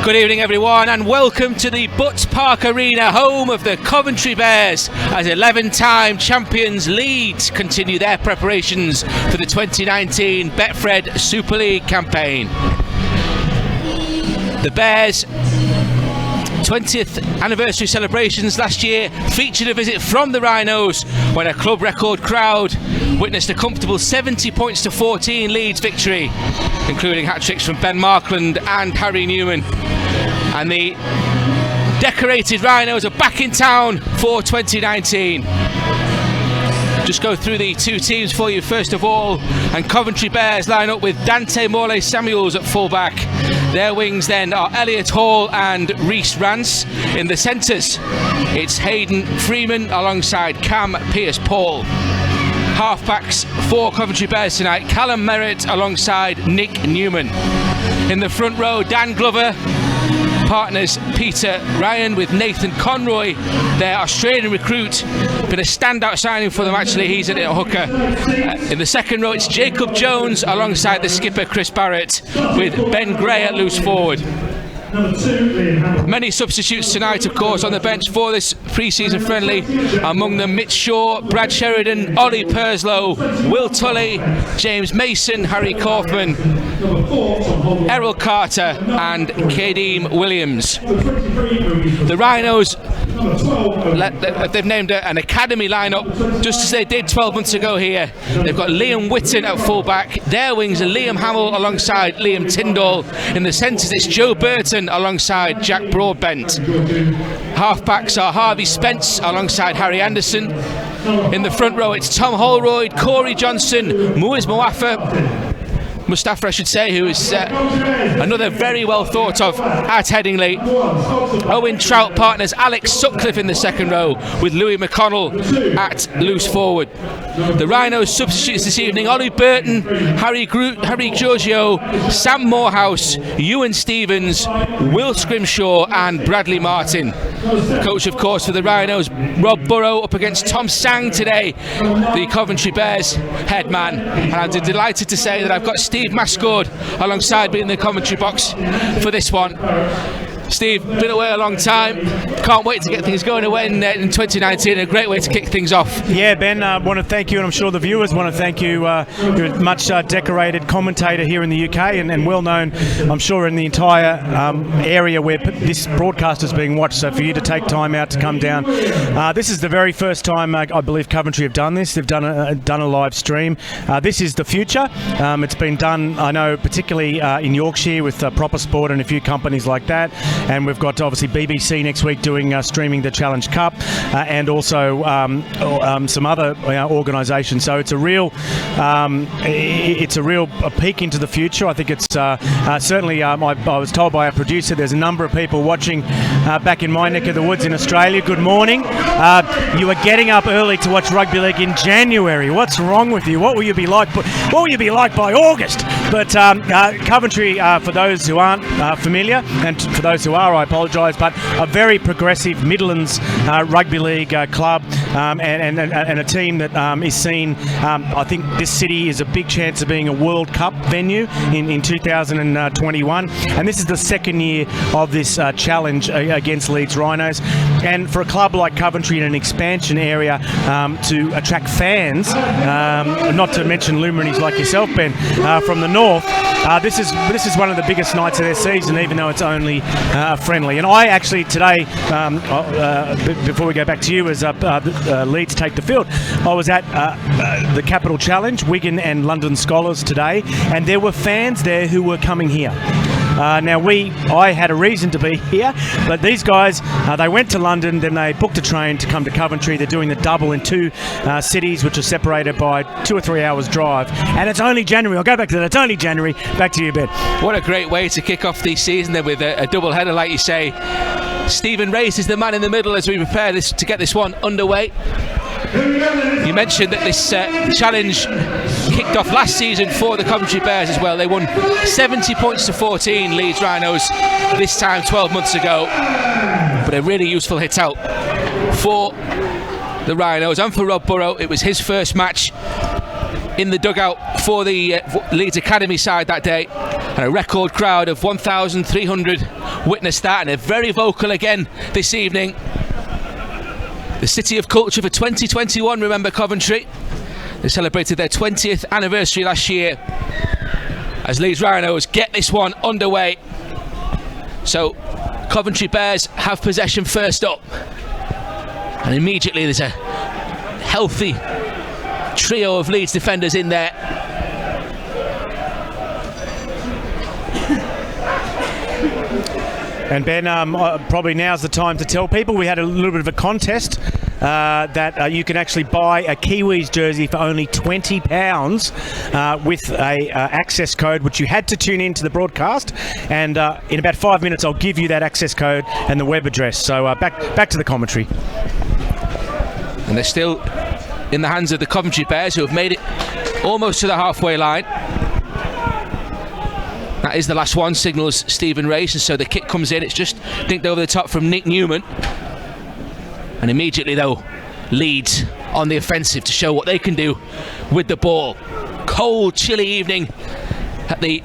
Good evening everyone and welcome to the Butts Park Arena, home of the Coventry Bears, as 11-time champions Leeds continue their preparations for the 2019 Betfred Super League campaign. The Bears' 20th anniversary celebrations last year featured a visit from the Rhinos when a club record crowd witnessed a comfortable 70 points to 14 Leeds victory, including hat-tricks from Ben Markland and Harry Newman. And the decorated Rhinos are back in town for 2019. Just go through the two teams for you first of all, and Coventry Bears line up with Dante Morley Samuels at fullback. Their wings then are Elliot Hall and Rhys Rance. In the centres, it's Hayden Freeman alongside Cam Pearce-Paul. Halfbacks for Coventry Bears tonight, Callum Merritt alongside Nick Newman. In the front row, Dan Glover partners Peter Ryan with Nathan Conroy, their Australian recruit. Been a standout signing for them actually, he's at a hooker. In the second row it's Jacob Jones alongside the skipper Chris Barrett, with Ben Gray at loose forward. Many substitutes tonight of course on the bench for this pre-season friendly, among them Mitch Shaw, Brad Sheridan, Ollie Purslow, Will Tully, James Mason, Harry Kaufman, Errol Carter and Kadeem Williams. The Rhinos, they've named an academy lineup just as they did 12 months ago here. They've got Liam Whitton at fullback, their wings are Liam Hamill alongside Liam Tyndall. In the centres it's Joe Burton alongside Jack Broadbent. Halfbacks are Harvey Spence alongside Harry Anderson. In the front row it's Tom Holroyd, Corey Johnson, Muiz Mustafa I should say, who is another very well thought of at Headingley. Owen Trout partners Alex Sutcliffe in the second row, with Louis McConnell at loose forward. The Rhinos substitutes this evening: Ollie Burton, Harry Giorgio, Sam Morehouse, Ewan Stevens, Will Scrimshaw and Bradley Martin. Coach of course for the Rhinos, Rob Burrow, up against Tom Sang today, the Coventry Bears head man. And I'm delighted to say that I've got Steve Mascord alongside me in the commentary box for this one. Steve, been away a long time, can't wait to get things going away in 2019, a great way to kick things off. Yeah, Ben, I want to thank you, and I'm sure the viewers want to thank you. You're a much decorated commentator here in the UK and well known, I'm sure, in the entire area where this broadcast is being watched, so for you to take time out to come down. This is the very first time I believe Coventry have done this. They've done a live stream. This is the future. It's been done, I know, particularly in Yorkshire with Proper Sport and a few companies like that. And we've got obviously BBC next week doing streaming the Challenge Cup, and also some other organisations. So it's a real peek into the future. I think it's certainly. I was told by our producer there's a number of people watching back in my neck of the woods in Australia. Good morning. You are getting up early to watch rugby league in January. What's wrong with you? What will you be like? What will you be like by August? But Coventry, for those who aren't familiar, and for those who are, I apologise, but a very progressive Midlands rugby league club, and a team that is seen. I think this city is a big chance of being a World Cup venue in 2021, and this is the second year of this challenge against Leeds Rhinos. And for a club like Coventry in an expansion area to attract fans, not to mention luminaries like yourself, Ben, from the north, this is one of the biggest nights of their season, even though it's only friendly. And I actually today, before we go back to you, as Leeds take the field, I was at the Capital Challenge, Wigan and London Scholars today, and there were fans there who were coming here. I had a reason to be here, but these guys, they went to London, then they booked a train to come to Coventry. They're doing the double in two cities, which are separated by 2 or 3 hours drive. And it's only January. I'll go back to that. It's only January. Back to you, Ben. What a great way to kick off the season then, with a double header, like you say. Stephen Race is the man in the middle as we prepare to get this one underway. You mentioned that this challenge kicked off last season for the Coventry Bears as well. They won 70 points to 14 Leeds Rhinos this time 12 months ago. But a really useful hit out for the Rhinos and for Rob Burrow. It was his first match in the dugout for the Leeds Academy side that day, and a record crowd of 1,300 witnessed that, and they're very vocal again this evening. The City of Culture for 2021, remember Coventry. They celebrated their 20th anniversary last year as Leeds Rhinos get this one underway. So Coventry Bears have possession first up, and immediately there's a healthy trio of Leeds defenders in there. And Ben, probably now's the time to tell people we had a little bit of a contest that you can actually buy a Kiwis jersey for only £20 with a access code, which you had to tune in to the broadcast. And in about 5 minutes, I'll give you that access code and the web address. So back to the commentary. And they're still in the hands of the Coventry Bears, who have made it almost to the halfway line. That is the last one, signals Stephen Race, and so the kick comes in. It's just dinked over the top from Nick Newman. And immediately, though, Leeds on the offensive to show what they can do with the ball. Cold, chilly evening at the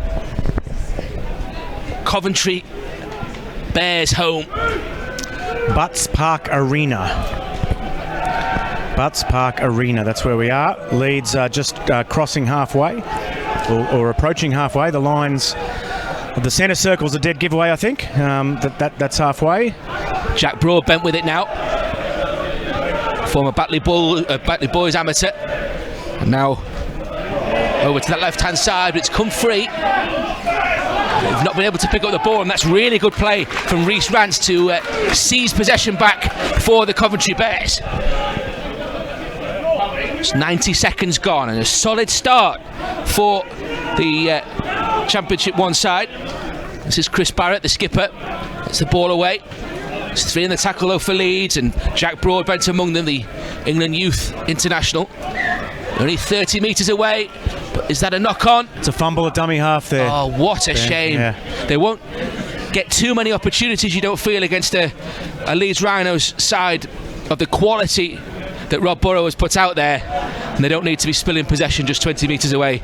Coventry Bears home. Butts Park Arena. Butts Park Arena, that's where we are. Leeds just crossing halfway, or approaching halfway. The lines of the centre circle's a dead giveaway, I think. That's halfway. Jack Broadbent with it now. Former Batley Boys amateur. And now over to that left-hand side, but it's come free. They've not been able to pick up the ball, and that's really good play from Rhys Rance to seize possession back for the Coventry Bears. It's 90 seconds gone, and a solid start for the Championship 1 side. This is Chris Barrett, the skipper. It's the ball away. It's 3 in the tackle though for Leeds, and Jack Broadbent among them, the England Youth International. Only 30 metres away, but is that a knock-on? It's a fumble at dummy half there. Oh, what a shame. Yeah. They won't get too many opportunities, you don't feel, against a Leeds Rhinos side of the quality that Rob Burrow has put out there, and they don't need to be spilling possession just 20 metres away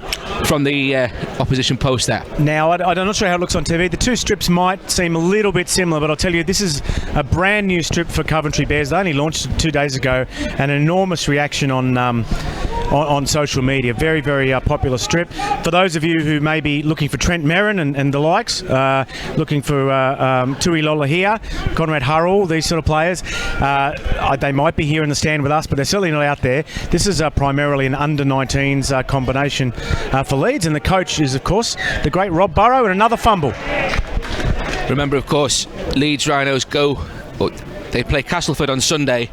from the opposition post there. Now, I'm not sure how it looks on TV. The two strips might seem a little bit similar, but I'll tell you, this is a brand new strip for Coventry Bears. They only launched it 2 days ago, and an enormous reaction on social media. Very, very popular strip. For those of you who may be looking for Trent Merrin and the likes, looking for Tui Lolohea, Conrad Hurrell, these sort of players, they might be here in the stand with us, but they're certainly not out there. This is primarily an under-19s combination for Leeds, and the coach is, of course, the great Rob Burrow, and another fumble. Remember, of course, Leeds Rhinos they play Castleford on Sunday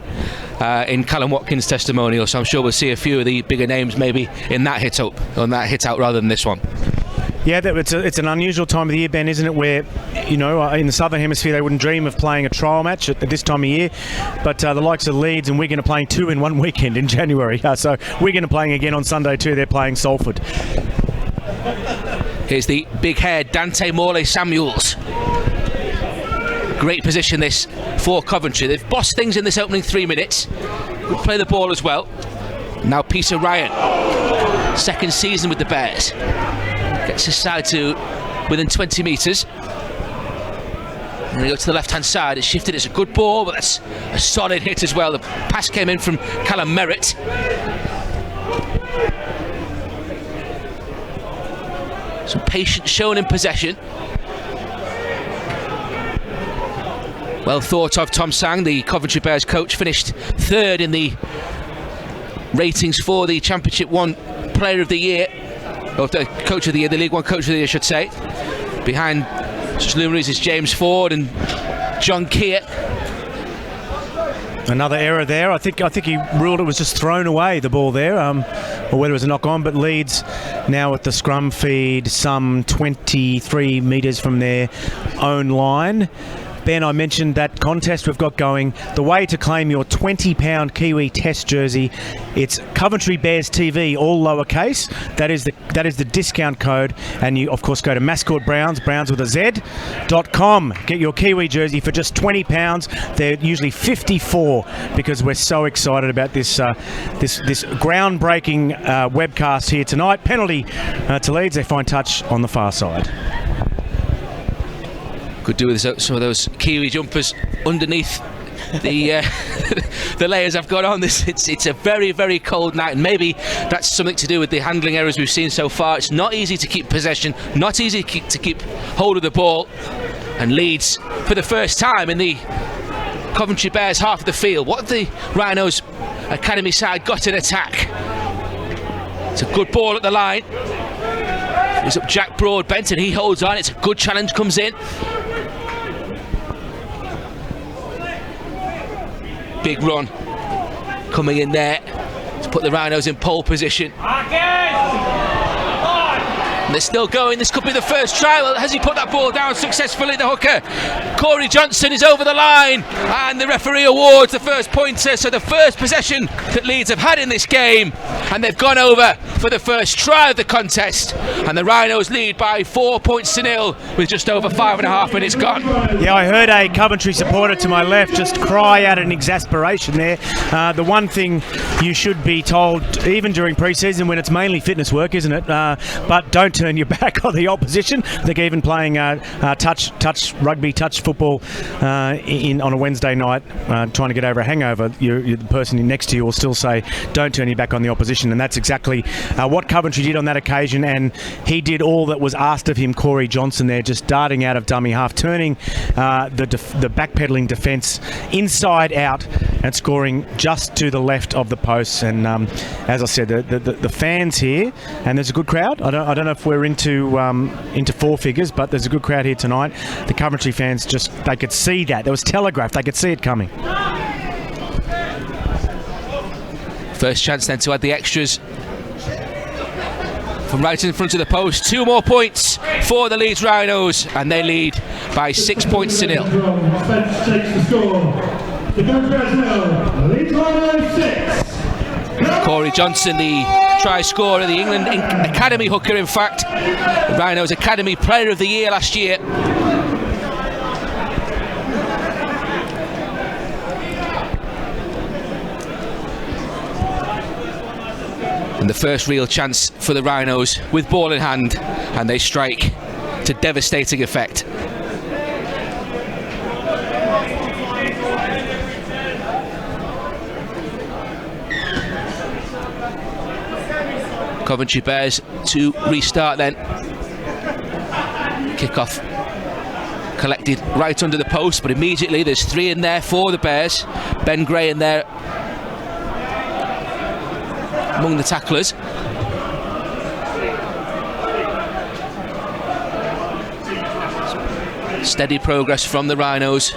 in Callum Watkins' testimonial, so I'm sure we'll see a few of the bigger names maybe in that hit out rather than this one. Yeah, it's an unusual time of the year, Ben, isn't it, where, in the Southern Hemisphere they wouldn't dream of playing a trial match at this time of year, but the likes of Leeds and Wigan are playing 2 in 1 weekend in January. So Wigan are playing again on Sunday too. They're playing Salford. Here's the big-haired Dante Morley-Samuels. Great position this for Coventry. They've bossed things in this opening 3 minutes. Good play the ball as well. Now Peter Ryan, second season with the Bears. Gets his side to within 20 metres. And they go to the left-hand side. It's shifted. It's a good ball, but that's a solid hit as well. The pass came in from Callum Merritt. Some patience shown in possession. Well thought of. Tom Sang, the Coventry Bears coach, finished 3rd in the ratings for the Championship 1 Player of the Year, or the Coach of the Year, the League 1 Coach of the Year, I should say. Behind such luminaries as James Ford and John Keir. Another error there. I think he ruled it was just thrown away, the ball there, or whether it was a knock-on. But Leeds now at the scrum feed, some 23 metres from their own line. Ben, I mentioned that contest we've got going. The way to claim your £20 Kiwi Test jersey, it's Coventry Bears TV, all lowercase. That is the discount code. And you, of course, go to Mascot Browns with a Z.com. Get your Kiwi jersey for just £20. They're usually 54 because we're so excited about this groundbreaking webcast here tonight. Penalty to Leeds. They find touch on the far side. Could do with some of those Kiwi jumpers underneath the the layers I've got on. It's a very, very cold night, and maybe that's something to do with the handling errors we've seen so far. It's not easy to keep possession, not easy to keep hold of the ball, and Leeds, for the first time in the Coventry Bears half of the field, what have the Rhinos academy side got in attack? It's a good ball at the line. It's up Jack Broadbent, and he holds on. It's a good challenge, comes in. Big run coming in there to put the Rhinos in pole position. And they're still going. This could be the first try. Well, has he put that ball down successfully, the hooker? Corey Johnson is over the line, and the referee awards the first pointer. So the first possession that Leeds have had in this game, and they've gone over for the first try of the contest, and the Rhinos lead by 4 points to nil with just over 5.5 minutes gone. Yeah, I heard a Coventry supporter to my left just cry out in exasperation there. The one thing you should be told, even during pre-season when it's mainly fitness work, isn't it? But don't turn your back on the opposition. I think even playing touch rugby, touch football on a Wednesday night, trying to get over a hangover, the person next to you will still say, don't turn your back on the opposition. And that's exactly what Coventry did on that occasion, and he did all that was asked of him. Corey Johnson there, just darting out of dummy half, turning the backpedaling defence inside out and scoring just to the left of the posts. And as I said, the fans here, and there's a good crowd. I don't know if we're into four figures, but there's a good crowd here tonight. The Coventry fans, they could see that. There was telegraphed. They could see it coming. First chance then to add the extras from right in front of the post. 2 more points for the Leeds Rhinos, and they lead by 6 points to nil. Corey Johnson, the try scorer, the England Academy hooker, in fact. The Rhinos Academy Player of the Year last year. And the first real chance for the Rhinos with ball in hand, and they strike to devastating effect. Coventry Bears to restart then. Kick-off collected right under the post, but immediately there's 3 in there for the Bears. Ben Gray in there among the tacklers. Steady progress from the Rhinos.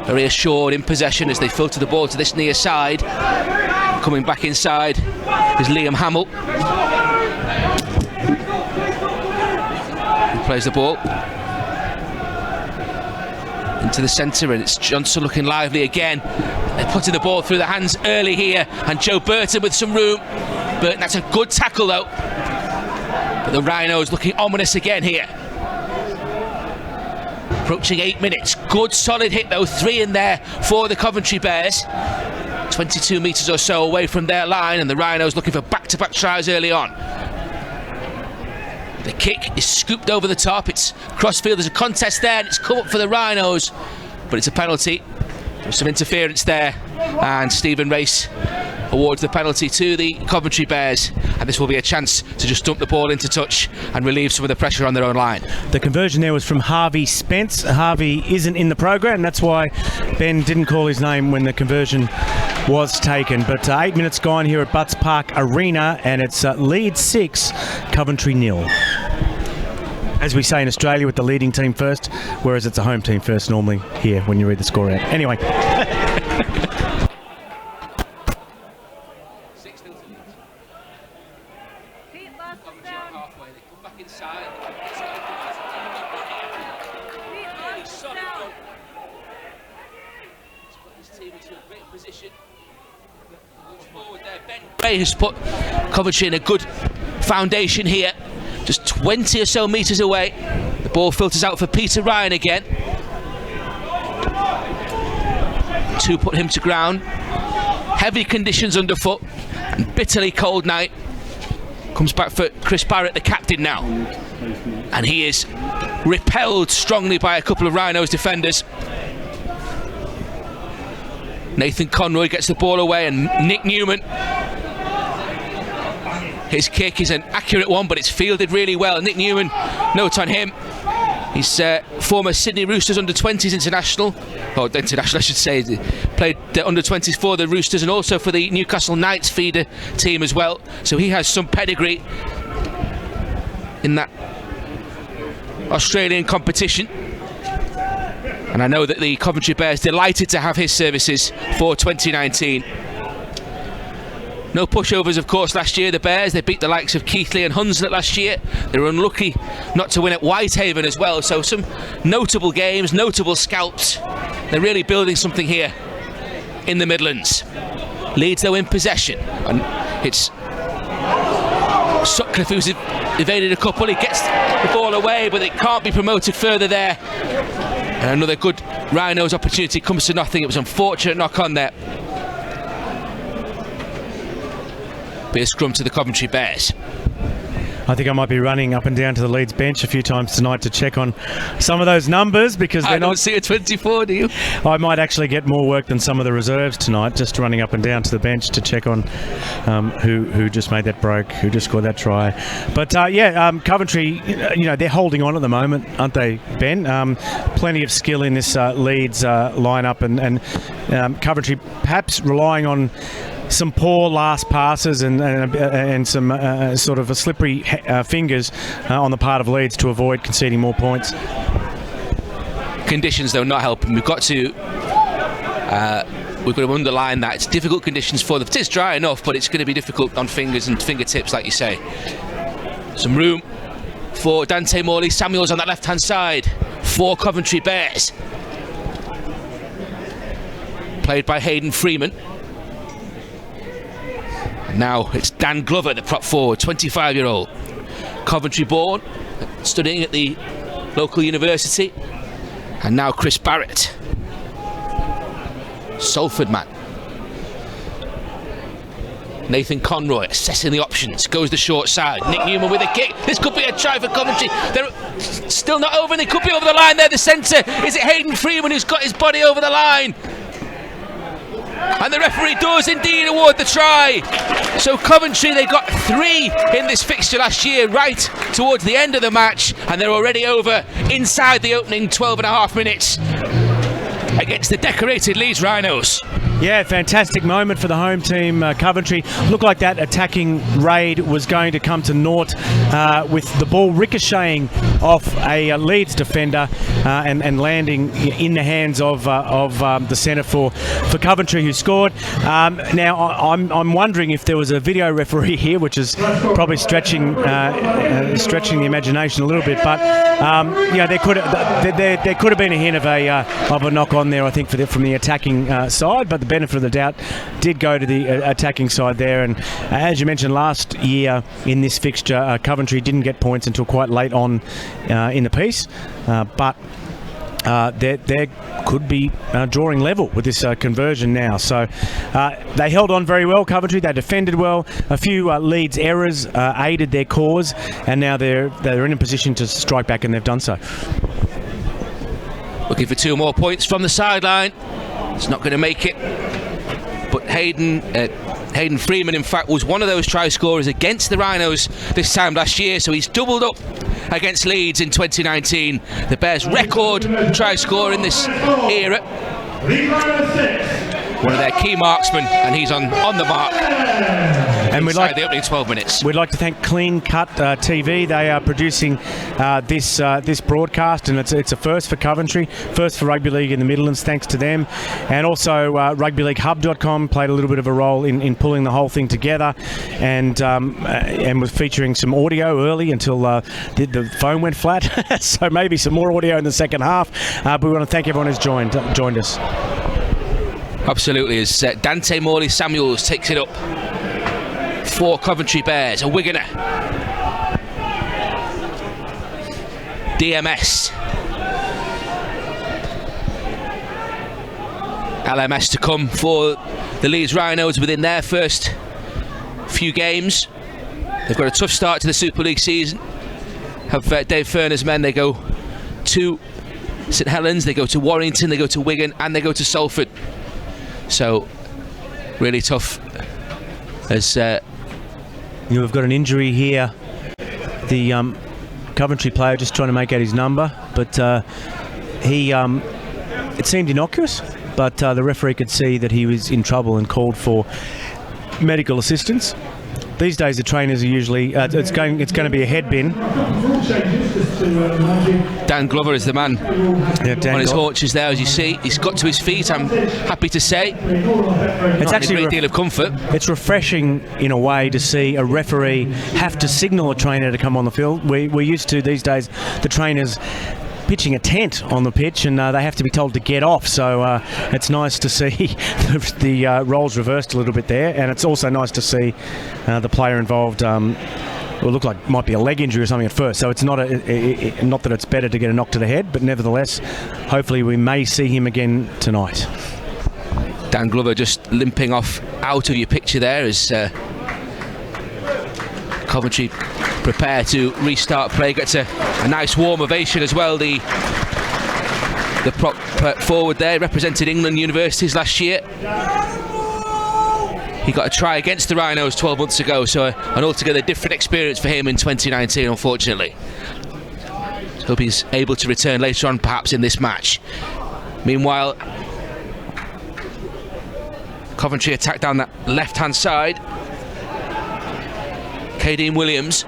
Very assured in possession as they filter the ball to this near side. Coming back inside is Liam Hamill. He plays the ball into the centre, and it's Johnson looking lively again. They're putting the ball through the hands early here, and Joe Burton with some room. Burton, that's a good tackle though. But the Rhinos looking ominous again here. Approaching 8 minutes. Good solid hit though, 3 in there for the Coventry Bears. 22 metres or so away from their line, and the Rhinos looking for back-to-back tries early on. The kick is scooped over the top. It's crossfield. There's a contest there, and it's come up for the Rhinos, but it's a penalty. There's some interference there, and Stephen Race awards the penalty to the Coventry Bears, and this will be a chance to just dump the ball into touch and relieve some of the pressure on their own line. The conversion there was from Harvey Spence. Harvey isn't in the program, that's why Ben didn't call his name when the conversion was taken. But 8 minutes gone here at Butts Park Arena, and it's Leeds 6, Coventry 0. As we say in Australia, with the leading team first, whereas it's a home team first normally here when you read the score out. Anyway. Halfway, they come back inside. Really solid away has put Coventry in a good foundation here. Just 20 or so metres away. The ball filters out for Peter Ryan again. 2 put him to ground. Heavy conditions underfoot and bitterly cold night. Comes back for Chris Barrett, the captain now. And he is repelled strongly by a couple of Rhinos defenders. Nathan Conroy gets the ball away, and Nick Newman. His kick is an accurate one, but it's fielded really well. Nick Newman, note on him. He's former Sydney Roosters under-20s international. Or international, I should say. Played the under-20s for the Roosters and also for the Newcastle Knights feeder team as well. So he has some pedigree in that Australian competition. And I know that the Coventry Bears delighted to have his services for 2019. No pushovers, of course, last year. The Bears, they beat the likes of Keighley and Hunslet last year. They were unlucky not to win at Whitehaven as well. So some notable games, notable scalps. They're really building something here in the Midlands. Leeds, though, in possession. And it's Sutcliffe who's evaded a couple. He gets the ball away, but it can't be promoted further there. And another good Rhinos opportunity comes to nothing. It was unfortunate knock on there. Be a scrum to the Coventry Bears. I think I might be running up and down to the Leeds bench a few times tonight to check on some of those numbers, because they're I don't see a 24, do you? I might actually get more work than some of the reserves tonight, just running up and down to the bench to check on who just made that break, who just scored that try. But Coventry, they're holding on at the moment, aren't they, Ben? Plenty of skill in this Leeds lineup, and Coventry perhaps relying on some poor last passes and some sort of a slippery fingers on the part of Leeds to avoid conceding more points. Conditions, though, not helping. We've got to underline that it's difficult conditions for them. It is dry enough, but it's going to be difficult on fingers and fingertips, like you say. Some room for Dante Morley Samuels on that left-hand side for Coventry Bears. Played by Hayden Freeman. Now it's Dan Glover, the prop forward, 25-year-old. Coventry born, studying at the local university. And now Chris Barrett. Salford man. Nathan Conroy assessing the options, goes the short side. Nick Newman with a kick. This could be a try for Coventry. They're still not over, and they could be over the line there. The centre, is it Hayden Freeman who's got his body over the line? And the referee does indeed award the try. So Coventry, they got 3 in this fixture last year, right towards the end of the match, and they're already over inside the opening 12 and a half minutes against the decorated Leeds Rhinos. Yeah, fantastic moment for the home team, Coventry. Looked like that attacking raid was going to come to naught with the ball ricocheting off a Leeds defender and landing in the hands of the centre for Coventry, who scored. Now, I'm wondering if there was a video referee here, which is probably stretching the imagination a little bit, but there could have been a hint of a knock on there, I think, from the attacking side, but the benefit of the doubt did go to the attacking side there. And as you mentioned, last year in this fixture, Coventry didn't get points until quite late on in the piece, but they could be drawing level with this conversion now. So they held on very well, Coventry. They defended well. A few Leeds errors aided their cause, and now they're in a position to strike back, and they've done so. Looking for 2 more points from the sideline. It's not going to make it. But Hayden Freeman, in fact, was one of those try scorers against the Rhinos this time last year, so he's doubled up against Leeds in 2019. The Bears' record try scorer in this era. One of their key marksmen, and he's on the mark. And we'd like the opening 12 minutes. We'd like to thank Clean Cut TV. They are producing this broadcast, and it's a first for Coventry, first for rugby league in the Midlands, thanks to them. And also rugbyleaguehub.com played a little bit of a role in pulling the whole thing together, and was featuring some audio early until the phone went flat. So maybe some more audio in the second half. But we want to thank everyone who's joined us. Absolutely, as Dante Morley Samuels takes it up. for Coventry Bears, a Wiganer. DMS. LMS to come for the Leeds Rhinos within their first few games. They've got a tough start to the Super League season. Have Dave Furner's men, they go to St Helens, they go to Warrington, they go to Wigan, and they go to Salford. So really tough. As we've got an injury here. The Coventry player just trying to make out his number, but it seemed innocuous, but the referee could see that he was in trouble and called for medical assistance. These days the trainers are usually it's going to be a head bin. Dan Glover is the man on his haunches there, as you see. He's got to his feet, I'm happy to say. It's actually a great deal of comfort. It's refreshing in a way to see a referee have to signal a trainer to come on the field. We're used to these days the trainers pitching a tent on the pitch, and they have to be told to get off. So it's nice to see the roles reversed a little bit there, and it's also nice to see the player involved. It looked like might be a leg injury or something at first, so it's not not that it's better to get a knock to the head, but nevertheless, hopefully we may see him again tonight. Dan Glover just limping off out of your picture there as Coventry prepare to restart play. Gets a nice warm ovation as well. The prop forward there represented England universities last year. He got a try against the Rhinos 12 months ago, so an altogether different experience for him in 2019, unfortunately. Hope he's able to return later on, perhaps in this match. Meanwhile, Coventry attack down that left-hand side. Kadeem Williams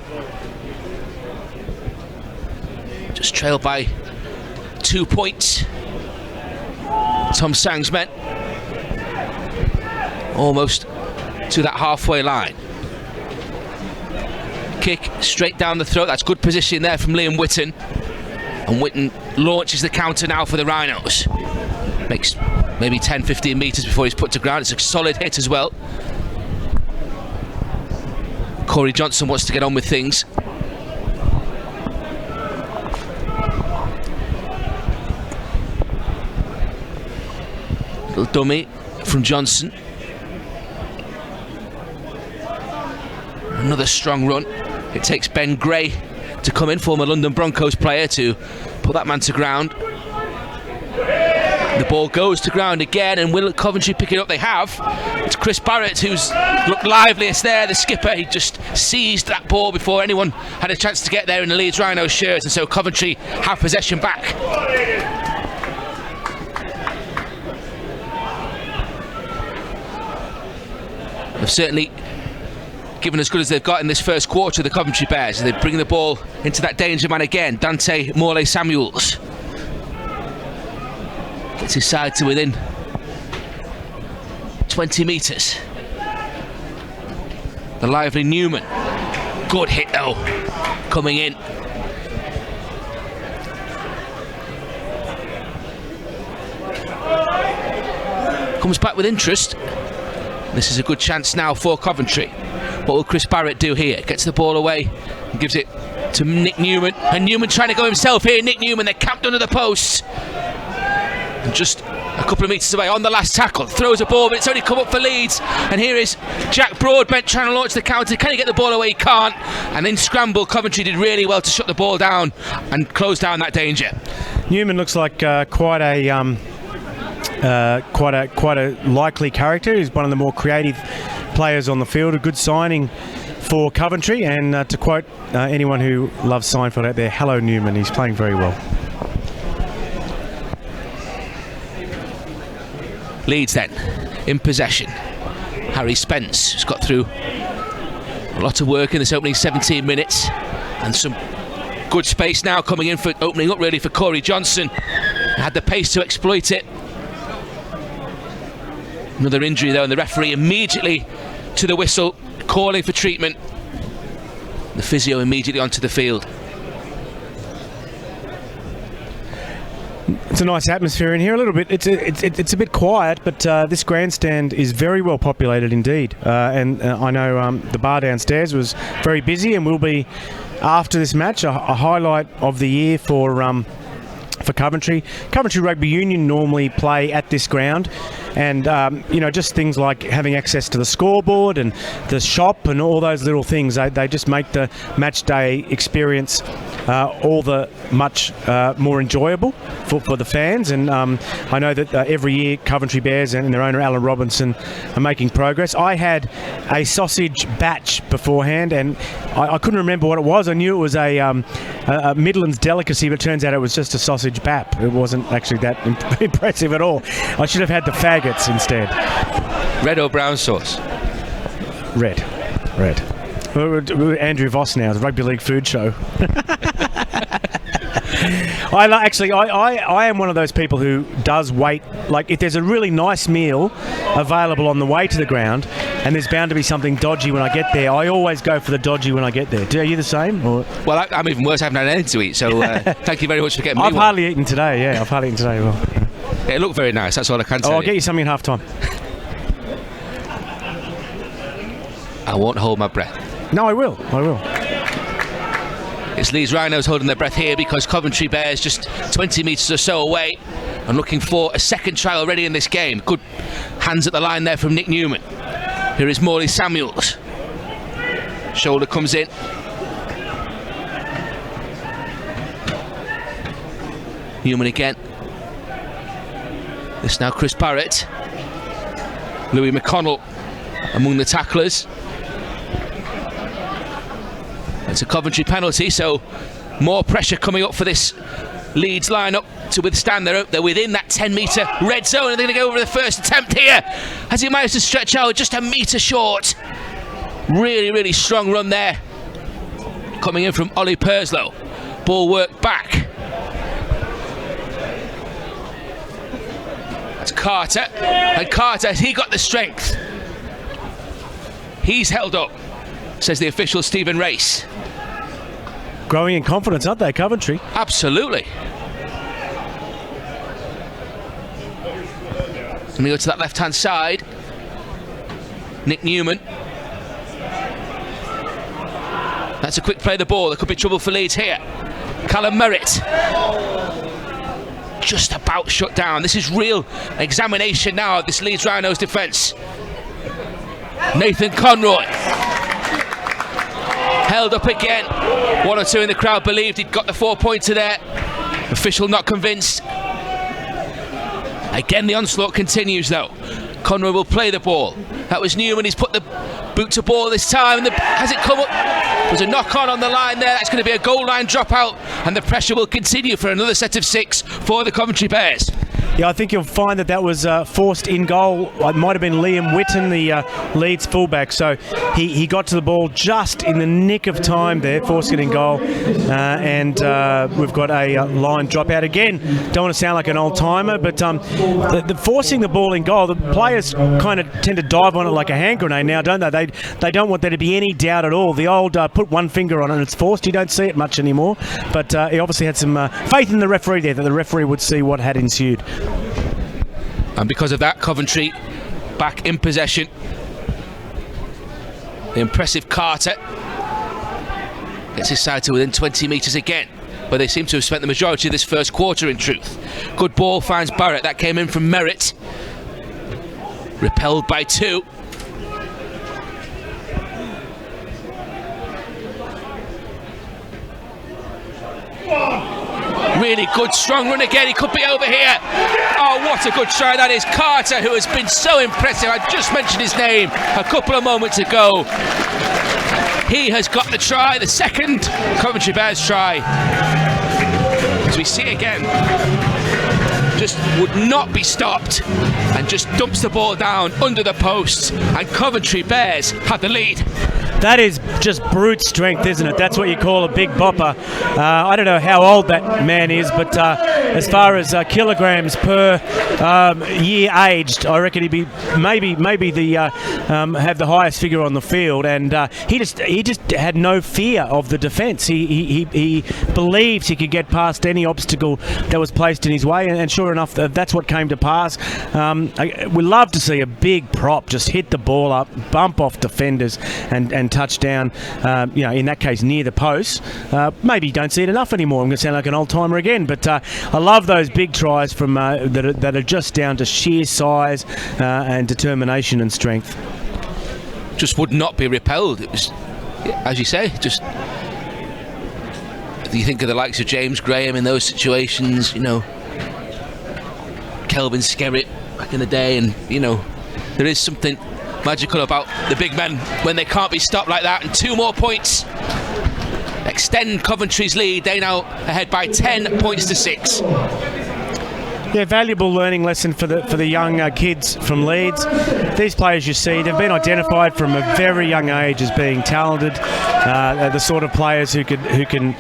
just trailed by 2 points. Tom Sang's men almost to that halfway line. Kick straight down the throat. That's good position there from Liam Whitten, and Whitten launches the counter now for the Rhinos. Makes maybe 10-15 metres before he's put to ground. It's a solid hit as well. Corey Johnson wants to get on with things. Little dummy from Johnson. Another strong run. It takes Ben Gray to come in, former London Broncos player, to put that man to ground. The ball goes to ground again, and will Coventry pick it up? They have. It's Chris Barrett who's looked liveliest there, the skipper. He just seized that ball before anyone had a chance to get there in the Leeds Rhinos shirt, and so Coventry have possession back. They've certainly given as good as they've got in this first quarter, the Coventry Bears. They bring the ball into that danger man again, Dante Morley-Samuels. Gets his side to within 20 metres. The lively Newman. Good hit though, coming in. Comes back with interest. This is a good chance now for Coventry. What will Chris Barrett do here? Gets the ball away and gives it to Nick Newman. And Newman trying to go himself here. Nick Newman, they're camped under the posts. And just a couple of metres away on the last tackle. Throws a ball, but it's only come up for Leeds. And here is Jack Broadbent trying to launch the counter. Can he get the ball away? He can't. And in scramble, Coventry did really well to shut the ball down and close down that danger. Newman looks like quite a likely character. He's one of the more creative players on the field. A good signing for Coventry, and to quote anyone who loves Seinfeld out there, hello Newman. He's playing very well. Leeds then in possession. Harry Spence has got through a lot of work in this opening 17 minutes, and some good space now coming in for opening up really for Corey Johnson. Had the pace to exploit it. Another injury though, and the referee immediately to the whistle, calling for treatment. The physio immediately onto the field. It's a nice atmosphere in here. A little bit. It's a bit quiet, but this grandstand is very well populated indeed. And I know the bar downstairs was very busy, and will be after this match a highlight of the year for Coventry. Coventry Rugby Union normally play at this ground, and just things like having access to the scoreboard and the shop and all those little things, they just make the match day experience all the much more enjoyable for the fans. And I know that every year Coventry Bears and their owner Alan Robinson are making progress. I had a sausage batch beforehand, and I couldn't remember what it was. I knew it was a Midlands delicacy, but it turns out it was just a sausage bap. It wasn't actually that impressive at all. I should have had the faggots instead. Red or brown sauce? Red. We're Andrew Voss now, the Rugby League food show. I am one of those people who does wait. Like, if there's a really nice meal available on the way to the ground and there's bound to be something dodgy when I get there, I always go for the dodgy when I get there. Are you the same? Or? Well, I'm even worse. I haven't had anything to eat, so thank you very much for getting me I've hardly eaten today, well. It looked very nice, that's all I can say. I'll get you something in half time. I won't hold my breath. No, I will. It's Leeds Rhinos holding their breath here because Coventry Bears just 20 metres or so away and looking for a second try already in this game. Good hands at the line there from Nick Newman. Here is Morley Samuels. Shoulder comes in. Newman again. This now Chris Barrett. Louis McConnell among the tacklers. It's a Coventry penalty, so more pressure coming up for this Leeds lineup to withstand. They're within that 10-metre red zone, and they're going to go over the first attempt here as he managed to stretch out just a metre short. Really, really strong run there coming in from Ollie Purslow. Ball work back. That's Carter, and Carter, he got the strength. He's held up, says the official Stephen Race. Growing in confidence, aren't they, Coventry? Absolutely. Let me go to that left-hand side. Nick Newman. That's a quick play of the ball. There could be trouble for Leeds here. Callum Merritt. Just about shut down. This is real examination now of this Leeds Rhinos defence. Nathan Conroy. Held up again. One or two in the crowd believed he'd got the 4-pointer there. Official not convinced. Again, the onslaught continues though. Conroy will play the ball. That was Newman. He's put the boot to ball this time. Has it come up? There's a knock on the line there. That's going to be a goal line dropout, and the pressure will continue for another set of 6 for the Coventry Bears. Yeah, I think you'll find that was forced in goal. It might have been Liam Witten, the Leeds fullback. So he got to the ball just in the nick of time there, forced it in goal. And we've got a line dropout again. Don't want to sound like an old-timer, but the forcing the ball in goal, the players kind of tend to dive on it like a hand grenade now, don't they? They don't want there to be any doubt at all. The old put one finger on it and it's forced. You don't see it much anymore. But he obviously had some faith in the referee there, that the referee would see what had ensued. And because of that, Coventry back in possession. The impressive Carter gets his side to within 20 metres again, but they seem to have spent the majority of this first quarter in truth. Good ball finds Barrett. That came in from Merritt. Repelled by 2. Really good, strong run again. He could be over here. Oh, what a good try that is. Carter, who has been so impressive. I just mentioned his name a couple of moments ago. He has got the try, the second Coventry Bears try. As we see again, just would not be stopped and just dumps the ball down under the posts, and Coventry Bears have the lead. That is just brute strength, isn't it? That's what you call a big bopper. I don't know how old that man is, but as far as kilograms per year aged, I reckon he'd be maybe the have the highest figure on the field, and he just had no fear of the defence. He believed he could get past any obstacle that was placed in his way, and sure enough, that's what came to pass. We love to see a big prop just hit the ball up, bump off defenders, and touch down. In that case, near the post. Maybe you don't see it enough anymore. I'm going to sound like an old timer again, but I love those big tries from that are just down to sheer size and determination and strength. Just would not be repelled. It was, as you say, just. You think of the likes of James Graham in those situations, Kelvin Skerritt back in the day, and there is something magical about the big men when they can't be stopped like that. And 2 more points extend Coventry's lead. They now ahead by 10 points to 6. Yeah, valuable learning lesson for the young kids from Leeds. These players you see, they've been identified from a very young age as being talented. The sort of players who can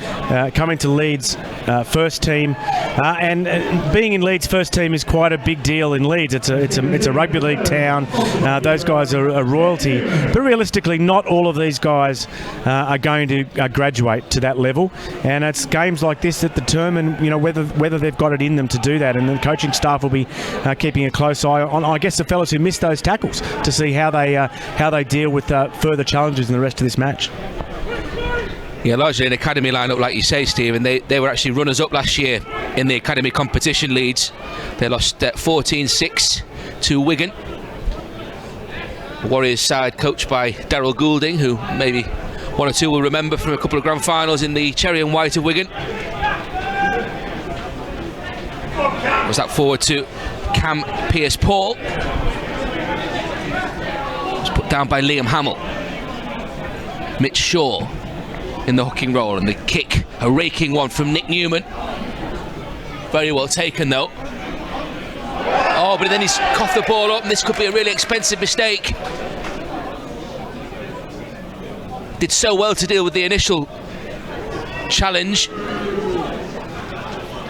come into Leeds first team, and being in Leeds first team is quite a big deal in Leeds. It's a rugby league town. Those guys are royalty, but realistically, not all of these guys are going to graduate to that level. And it's games like this that determine whether they've got it in them to do that. And the coaching staff will be keeping a close eye on, I guess, the fellas who missed those tackles to see how they deal with further challenges in the rest of this match. Yeah, largely an academy lineup, like you say, Steve, and they were actually runners-up last year in the academy competition. Leeds, they lost 14-6 to Wigan. Warriors side coached by Daryl Goulding, who maybe one or two will remember from a couple of grand finals in the cherry and white of Wigan. Was that forward to Cam Pearce-Paul. Was put down by Liam Hamill. Mitch Shaw in the hooking role, and the kick, a raking one from Nick Newman. Very well taken though. Oh, but then he's coughed the ball up, and this could be a really expensive mistake. Did so well to deal with the initial challenge,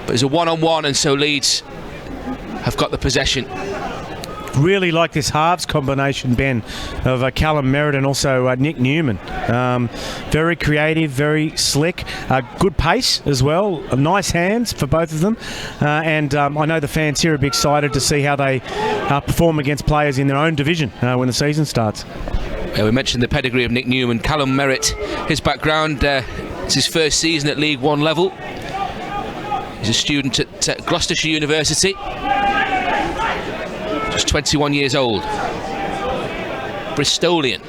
but it's a one-on-one, and so Leeds have got the possession. Really like this halves combination, Ben, of Callum Merritt and also Nick Newman. Very creative, very slick, good pace as well, nice hands for both of them, and I know the fans here will be excited to see how they perform against players in their own division when the season starts. We mentioned the pedigree of Nick Newman. Callum Merritt, his background, it's his first season at League One level. He's a student at Gloucestershire University. Just 21 years old. Bristolian.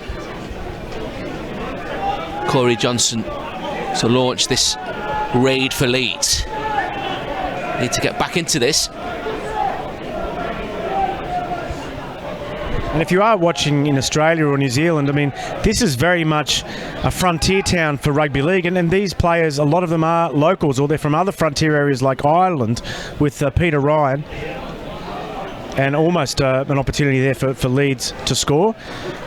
Corey Johnson to launch this raid for Leeds. Need to get back into this. And if you are watching in Australia or New Zealand, I mean, this is very much a frontier town for rugby league, and these players, a lot of them are locals, or they're from other frontier areas like Ireland, with Peter Ryan. And almost an opportunity there for Leeds to score.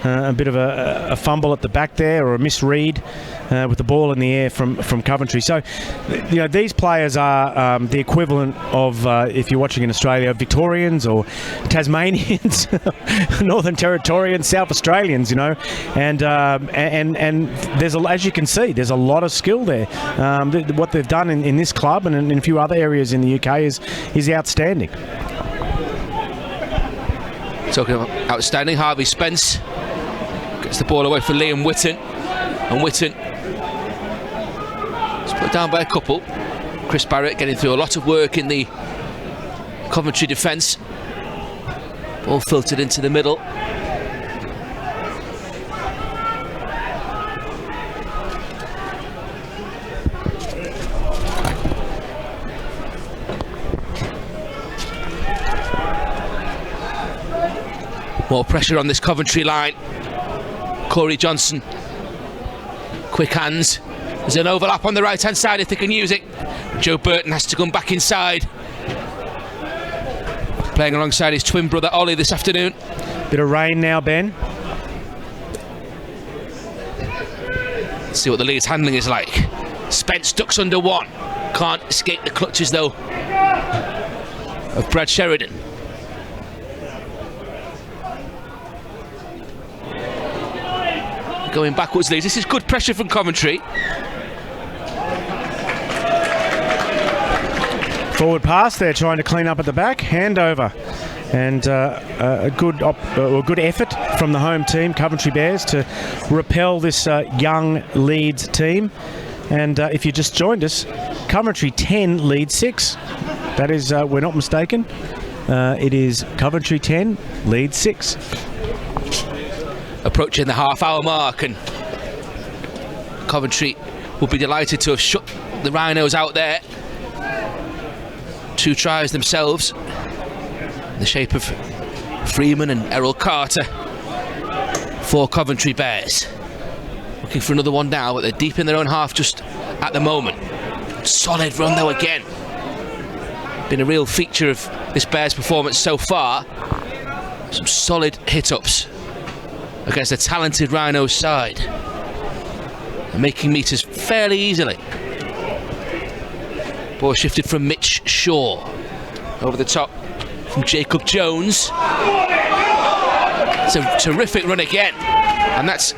A bit of a fumble at the back there, or a misread with the ball in the air from Coventry. So, these players are the equivalent of, if you're watching in Australia, Victorians or Tasmanians, Northern Territorians, South Australians, and there's as you can see, there's a lot of skill there. What they've done in this club and in a few other areas in the UK is outstanding. Talking about outstanding, Harvey Spence gets the ball away for Liam Whitten, and Whitten is put down by a couple. Chris Barrett getting through a lot of work in the Coventry defence. Ball filtered into the middle. More pressure on this Coventry line. Corey Johnson. Quick hands. There's an overlap on the right hand side if they can use it. Joe Burton has to come back inside. Playing alongside his twin brother Ollie this afternoon. Bit of rain now, Ben. Let's see what the Leeds handling is like. Spence ducks under one. Can't escape the clutches though of Brad Sheridan. Going backwards, Leeds. This is good pressure from Coventry. Forward pass, they're trying to clean up at the back, handover. And a good effort from the home team, Coventry Bears, to repel this young Leeds team. And if you just joined us, Coventry 10, Leeds 6. That is, we're not mistaken. It is Coventry 10, Leeds 6. Approaching the half-hour mark, and Coventry will be delighted to have shut the Rhinos out there. 2 tries themselves in the shape of Freeman and Errol Carter for Coventry Bears. Looking for another one now, but they're deep in their own half just at the moment. Solid run though again. Been a real feature of this Bears performance so far. Some solid hit-ups against a talented Rhinos side. They're making meters fairly easily. Ball shifted from Mitch Shaw. Over the top from Jacob Jones. It's a terrific run again. And that's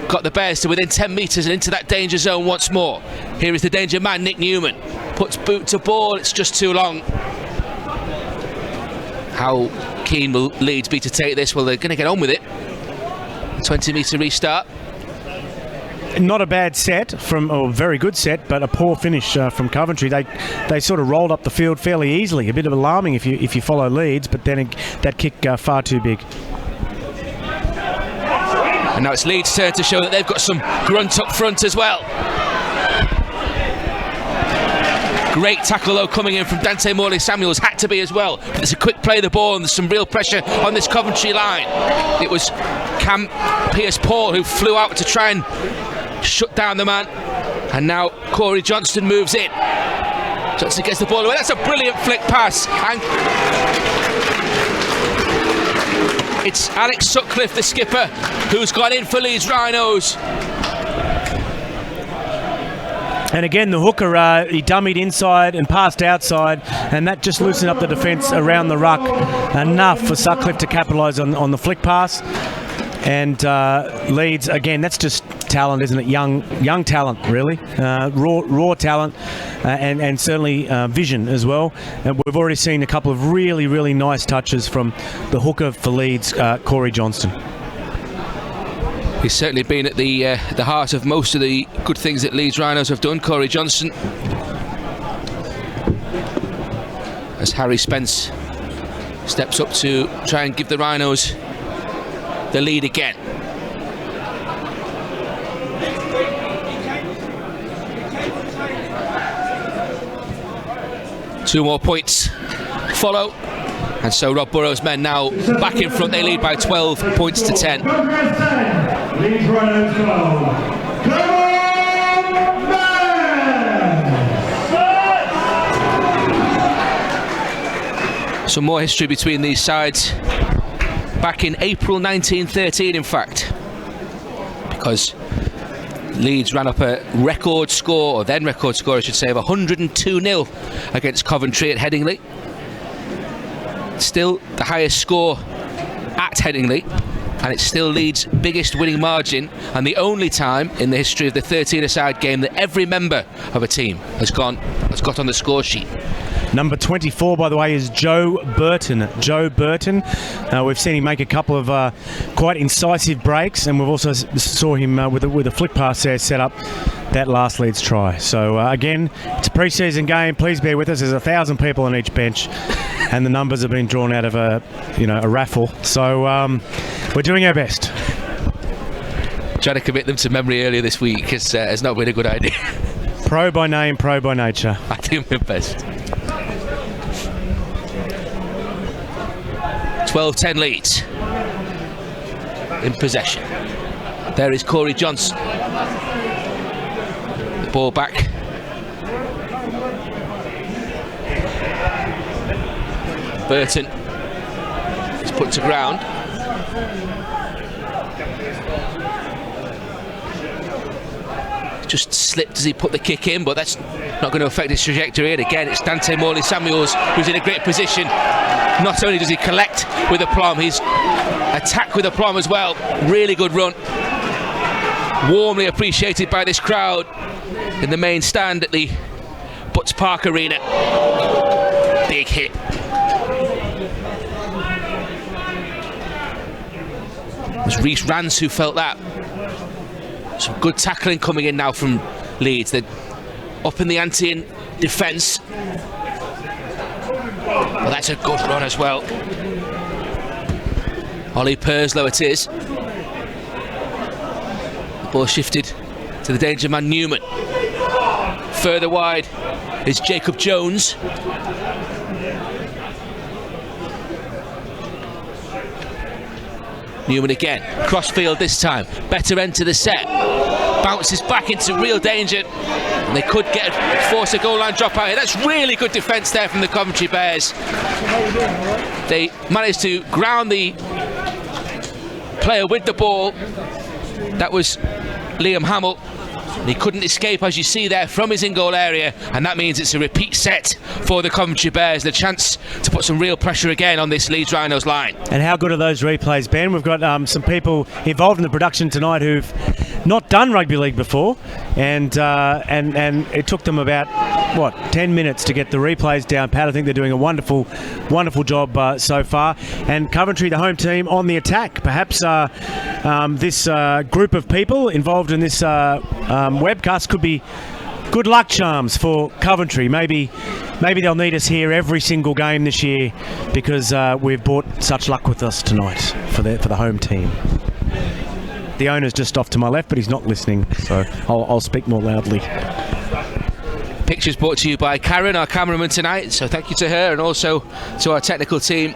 got the Bears to within 10 metres and into that danger zone once more. Here is the danger man, Nick Newman. Puts boot to ball, it's just too long. How keen will Leeds be to take this? Well, they're going to get on with it. 20-metre restart. Not a bad set from, or very good set, but a poor finish from Coventry. They sort of rolled up the field fairly easily. A bit of alarming if you follow Leeds, but then that kick far too big. And now it's Leeds' turn to show that they've got some grunt up front as well. Great tackle though coming in from Dante Morley-Samuels, had to be as well. But it's a quick play of the ball and there's some real pressure on this Coventry line. It was Cam Pearce-Paul who flew out to try and shut down the man. And now Corey Johnston moves in. Johnston gets the ball away. That's a brilliant flick pass. And it's Alex Sutcliffe, the skipper, who's gone in for Leeds Rhinos. And again, the hooker, he dummied inside and passed outside, and that just loosened up the defence around the ruck enough for Sutcliffe to capitalise on the flick pass. And Leeds, again, that's just talent, isn't it? Young talent, really. Raw talent, and certainly vision as well. And we've already seen a couple of really, really nice touches from the hooker for Leeds, Corey Johnston. He's certainly been at the heart of most of the good things that Leeds Rhinos have done, Corey Johnston. As Harry Spence steps up to try and give the Rhinos the lead again. Two more points follow. And so Rob Burrows' men now back in front. They lead by 12 points to 10. Leeds Rhinos go. Some more history between these sides. Back in April 1913, in fact. Because Leeds ran up a record score, or then record score I should say, of 102-0 against Coventry at Headingley. Still the highest score at Headingley, and it's still Leeds' biggest winning margin, and the only time in the history of the 13-a-side game that every member of a team has got on the score sheet. Number 24, by the way, is Joe Burton. Joe Burton. We've seen him make a couple of quite incisive breaks, and we've also saw him with a flick pass there set up that last Leeds try. So again, it's a pre-season game. Please bear with us. There's 1,000 people on each bench, and the numbers have been drawn out of a raffle. So we're doing our best. Trying to commit them to memory earlier this week has not been a good idea. Pro by name, pro by nature. I do my best. 12-10 Leeds in possession. There is Corey Johnson. The ball back. Burton is put to ground. just slipped as he put the kick in, but that's not going to affect his trajectory. And again, it's Dante Morley-Samuels who's in a great position. Not only does he collect with aplomb, he's attack with aplomb as well. Really good run. Warmly appreciated by this crowd in the main stand at the Butts Park Arena. Big hit. It was Rhys Rance who felt that. Some good tackling coming in now from Leeds. They're up in the ante in defence. Well, that's a good run as well. Ollie Purslow it is. The ball shifted to the danger man Newman. Further wide is Jacob Jones. Newman again, crossfield this time, better end to the set, bounces back into real danger, and they could force a goal line drop out here. That's really good defence there from the Coventry Bears. They managed to ground the player with the ball. That was Liam Hamill. He couldn't escape, as you see there, from his in-goal area, and that means it's a repeat set for the Coventry Bears, the chance to put some real pressure again on this Leeds Rhinos line. And how good are those replays, Ben? We've got some people involved in the production tonight who've not done rugby league before, and it took them about 10 minutes to get the replays down pat. I think they're doing a wonderful job so far. And Coventry, the home team, on the attack. Perhaps this group of people involved in this webcast could be good luck charms for Coventry. Maybe they'll need us here every single game this year, because we've brought such luck with us tonight for the home team. The owner's just off to my left, but he's not listening, so I'll speak more loudly. Pictures brought to you by Karen, our cameraman tonight, so thank you to her, and also to our technical team,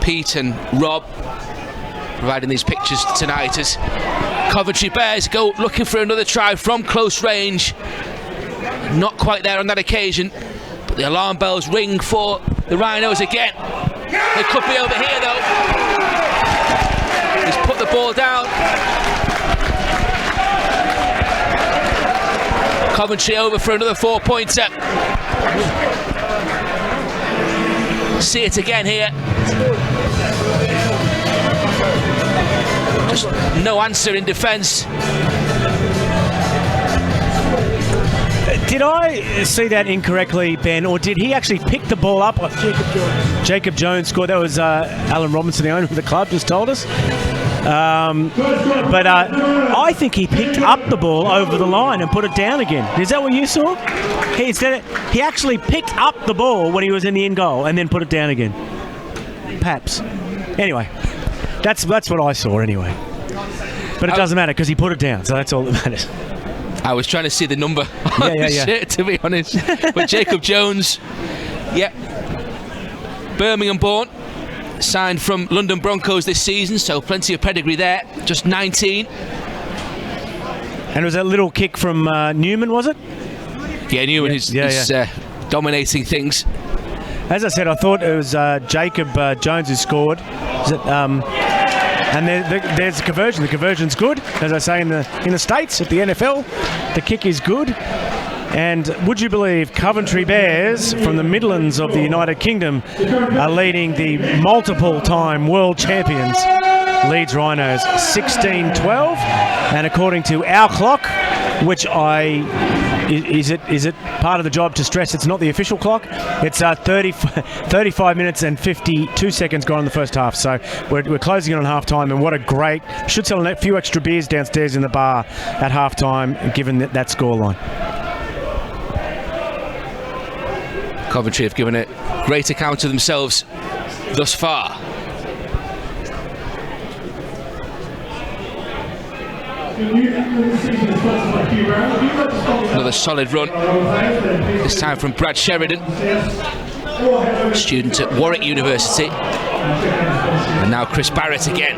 Pete and Rob, providing these pictures tonight as Coventry Bears go looking for another try from close range. Not quite there on that occasion, but the alarm bells ring for the Rhinos again. They could be over here though. He's put the ball down. Coventry over for another 4-pointer. See it again here. Just no answer in defence. Did I see that incorrectly, Ben, or did he actually pick the ball up? Jacob Jones scored. That was Alan Robinson, the owner of the club, just told us. But I think he picked up the ball over the line and put it down again. Is that what you saw? He actually picked up the ball when he was in the in goal and then put it down again. Perhaps. Anyway, that's what I saw anyway. But it doesn't matter because he put it down, so that's all that matters. I was trying to see the number on the shirt, to be honest. But Jacob Jones, Birmingham born, signed from London Broncos this season, so plenty of pedigree there. Just 19. And it was a little kick from Newman, was it? Yeah, Newman is dominating things. As I said, I thought it was Jacob Jones who scored. Is it, and there's the conversion. The conversion's good, as I say in the States at the NFL. The kick is good. And would you believe Coventry Bears from the Midlands of the United Kingdom are leading the multiple-time world champions Leeds Rhinos 16-12. And according to our clock, which is it part of the job to stress it's not the official clock? It's 35 minutes and 52 seconds gone in the first half. So we're closing it on half-time, and what a great... Should sell a few extra beers downstairs in the bar at half-time, given that scoreline. Coventry have given a great account of themselves thus far. Another solid run, this time from Brad Sheridan, student at Warwick University. And now Chris Barrett again.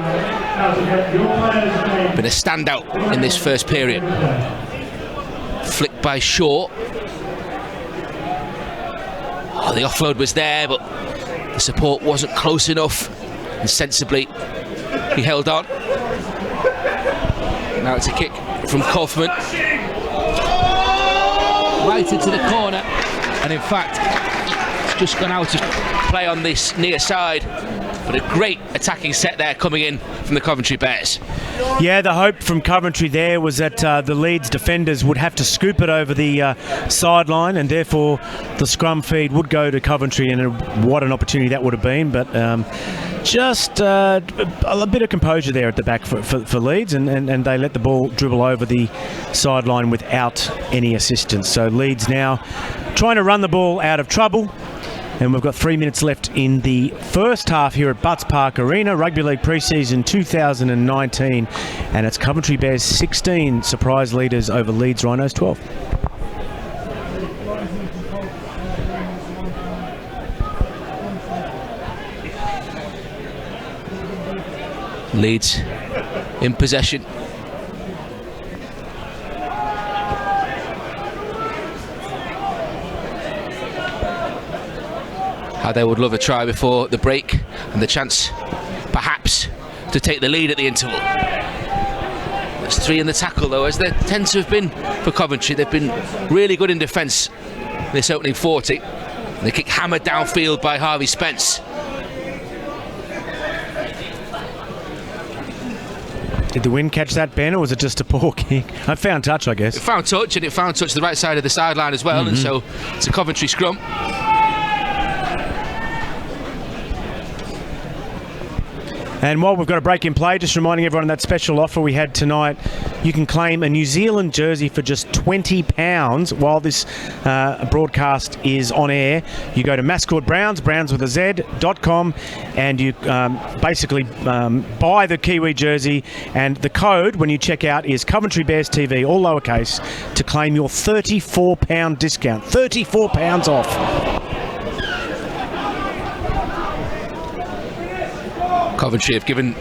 Been a standout in this first period. Flicked by Shaw. Oh, the offload was there, but the support wasn't close enough, and sensibly he held on. Now it's a kick from Kaufman. right into the corner, and in fact, it's just gone out of play on this near side. But a great attacking set there coming in from the Coventry Bears. Yeah, the hope from Coventry there was that the Leeds defenders would have to scoop it over the sideline, and therefore the scrum feed would go to Coventry, and what an opportunity that would have been. But just a bit of composure there at the back for Leeds, and they let the ball dribble over the sideline without any assistance. So Leeds now trying to run the ball out of trouble. And we've got 3 minutes left in the first half here at Butts Park Arena, Rugby League pre-season 2019. And it's Coventry Bears 16 surprise leaders over Leeds Rhinos 12. Leeds in possession. How they would love a try before the break and the chance perhaps to take the lead at the interval. There's 3 in the tackle though, as there tend to have been for Coventry. They've been really good in defence this opening 40. And they kick hammered downfield by Harvey Spence. Did the wind catch that, Ben, or was it just a poor kick? I found touch, I guess. It found touch, and it found touch the right side of the sideline as well, and so it's a Coventry scrum. And while we've got a break in play, just reminding everyone that special offer we had tonight, you can claim a New Zealand jersey for just £20 while this broadcast is on air. You go to Mascot browns.com, and you basically buy the Kiwi jersey, and the code when you check out is Coventry Bears TV, all lowercase, to claim your £34 discount. £34 off. Coventry have given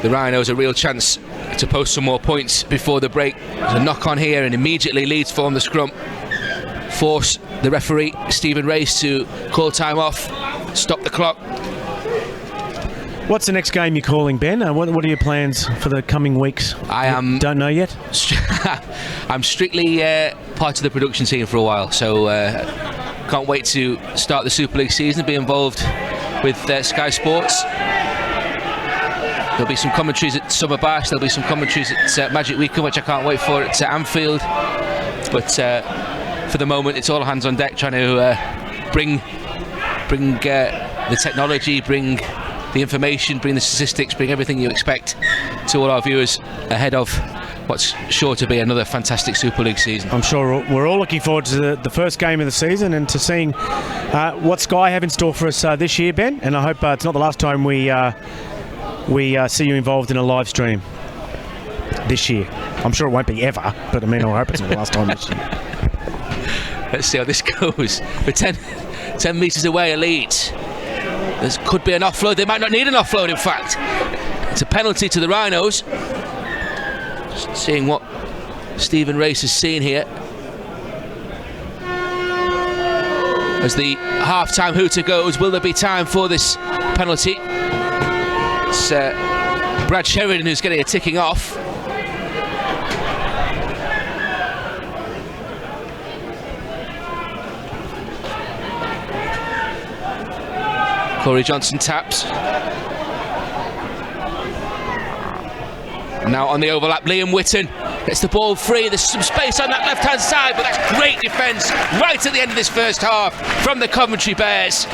the Rhinos a real chance to post some more points before the break. There's a knock on here, and immediately Leeds form the scrum. Force the referee, Stephen Race, to call time off, stop the clock. What's the next game you're calling, Ben? What are your plans for the coming weeks? Don't know yet? I'm strictly part of the production team for a while, so can't wait to start the Super League season, be involved with Sky Sports. There'll be some commentaries at Summer Bash, there'll be some commentaries at Magic Weekend, which I can't wait for, at Anfield. But for the moment, it's all hands on deck, trying to bring the technology, bring the information, bring the statistics, bring everything you expect to all our viewers ahead of what's sure to be another fantastic Super League season. I'm sure we're all looking forward to the first game of the season, and to seeing what Sky have in store for us this year, Ben. And I hope it's not the last time we see you involved in a live stream this year. I'm sure it won't be ever, but I mean, I hope it's not the last time this year. Let's see how this goes. We're 10 metres away at Leeds. There could be an offload. They might not need an offload, in fact. It's a penalty to the Rhinos. Just seeing what Stephen Race has seen here. As the half-time hooter goes, will there be time for this penalty? It's Brad Sheridan who's getting a ticking off. Corey Johnson taps. Now on the overlap, Liam Whitten gets the ball free. There's some space on that left-hand side, but that's great defence right at the end of this first half from the Coventry Bears.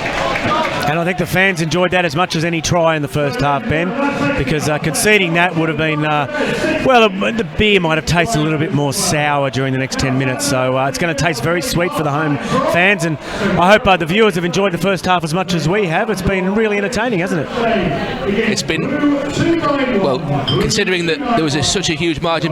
And I think the fans enjoyed that as much as any try in the first half, Ben, because conceding that would have been, the beer might have tasted a little bit more sour during the next 10 minutes. So it's going to taste very sweet for the home fans, and I hope the viewers have enjoyed the first half as much as we have. It's been really entertaining, hasn't it? It's been, well, considering that there was such a huge margin